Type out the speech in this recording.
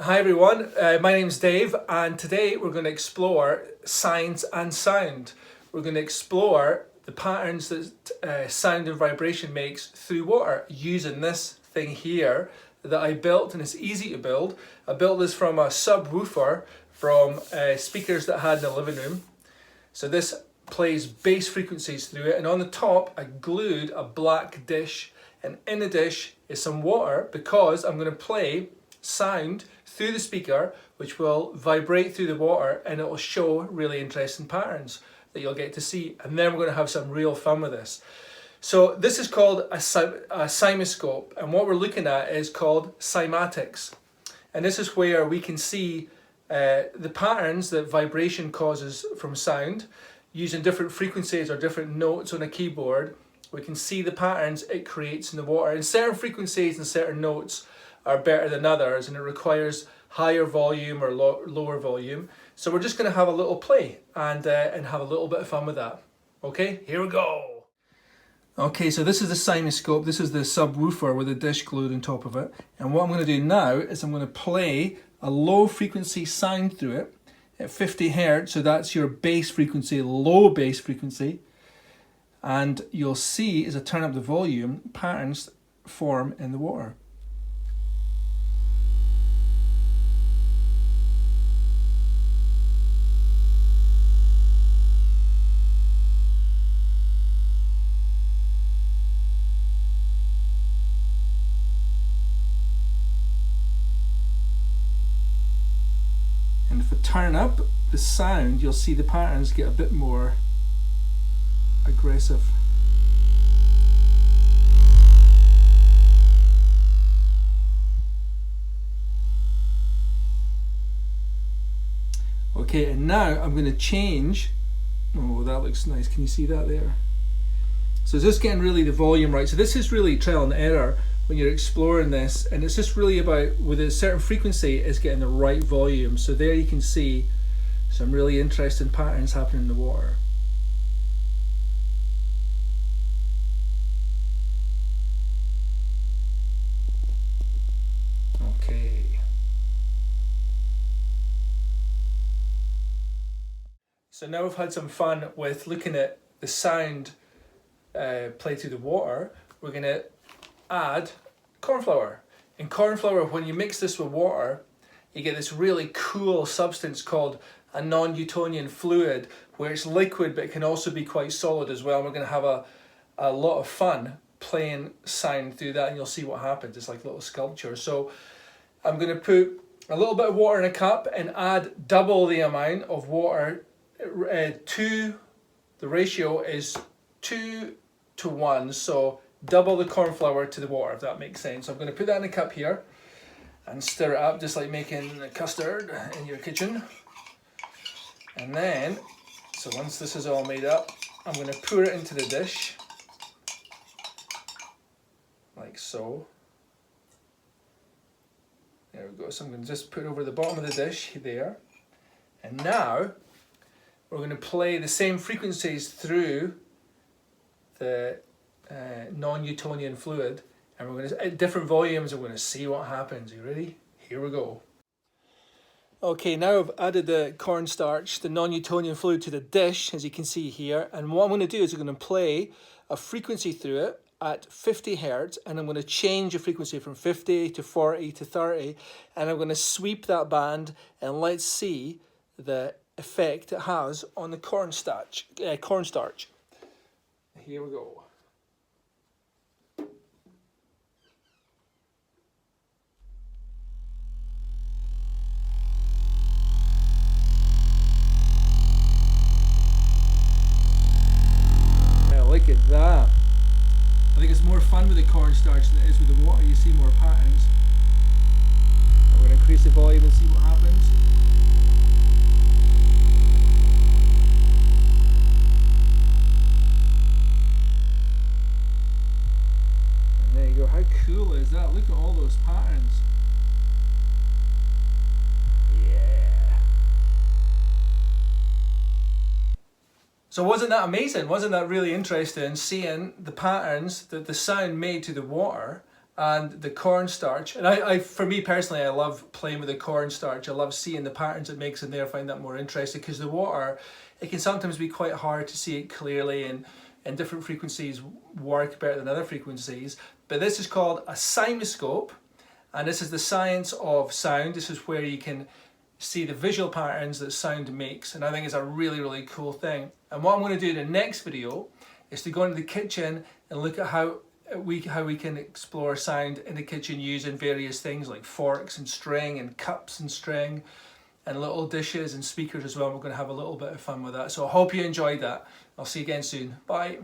Hi everyone, my name's Dave, and today we're going to explore science and sound. We're going to explore the patterns that sound and vibration makes through water using this thing here that I built, and it's easy to build. I built this from a subwoofer from speakers that I had in the living room. So this plays bass frequencies through it, and on the top I glued a black dish, and in the dish is some water because I'm going to play sound through the speaker which will vibrate through the water, and it will show really interesting patterns that you'll get to see, and then we're going to have some real fun with this. So this is called a Cymoscope, and what we're looking at is called cymatics, and this is where we can see the patterns that vibration causes from sound. Using different frequencies or different notes on a keyboard, we can see the patterns it creates in the water, and certain frequencies and certain notes are better than others, and it requires higher volume or lower volume. So we're just going to have a little play and have a little bit of fun with that. Okay, here we go. Okay, so this is the Cymoscope. This is the subwoofer with a dish glued on top of it. And what I'm going to do now is I'm going to play a low frequency sound through it at 50 Hertz. So that's your bass frequency, low bass frequency. And you'll see as I turn up the volume, patterns form in the water. And if I turn up the sound, you'll see the patterns get a bit more aggressive. Okay, and now I'm going to change. Oh, that looks nice. Can you see that there? So is this getting really the volume right? So this is really trial and error when you're exploring this, and it's just really about, with a certain frequency, is getting the right volume. So there you can see some really interesting patterns happening in the water. Okay. So now we've had some fun with looking at the sound play through the water. We're going to add cornflour. In cornflour, when you mix this with water, you get this really cool substance called a non-Newtonian fluid, where it's liquid but it can also be quite solid as well. And we're going to have a lot of fun playing sound through that, and you'll see what happens. It's like a little sculpture. So I'm going to put a little bit of water in a cup and add double the amount of water. The ratio is 2 to 1, so double the corn flour to the water, if that makes sense. So I'm going to put that in a cup here and stir it up just like making a custard in your kitchen. And then, so once this is all made up, I'm going to pour it into the dish like so. There we go. So I'm going to just put it over the bottom of the dish there. And now we're going to play the same frequencies through the non-Newtonian fluid, and we're going to, at different volumes, we're going to see what happens. Are you ready? Here we go. Okay, now I've added the cornstarch, the non-Newtonian fluid, to the dish, as you can see here, and what I'm going to do is I'm going to play a frequency through it at 50 Hertz, and I'm going to change the frequency from 50 to 40 to 30, and I'm going to sweep that band, and let's see the effect it has on the cornstarch. Here we go. Look at that. I think it's more fun with the cornstarch than it is with the water. You see more patterns. I'm going to increase the volume and see what happens. And there you go. How cool is that? Look at all those patterns. So wasn't that amazing? Wasn't that really interesting, seeing the patterns that the sound made to the water and the cornstarch. And I for me personally, I love playing with the cornstarch. I love seeing the patterns it makes in there. I find that more interesting because the water, it can sometimes be quite hard to see it clearly, and different frequencies work better than other frequencies. But this is called a Cymoscope, and this is the science of sound. This is where you can see the visual patterns that sound makes, and I think it's a really, really cool thing. And what I'm going to do in the next video is to go into the kitchen and look at how we can explore sound in the kitchen using various things like forks and string and cups and string and little dishes and speakers as well. We're going to have a little bit of fun with that. So I hope you enjoyed that. I'll see you again soon. Bye.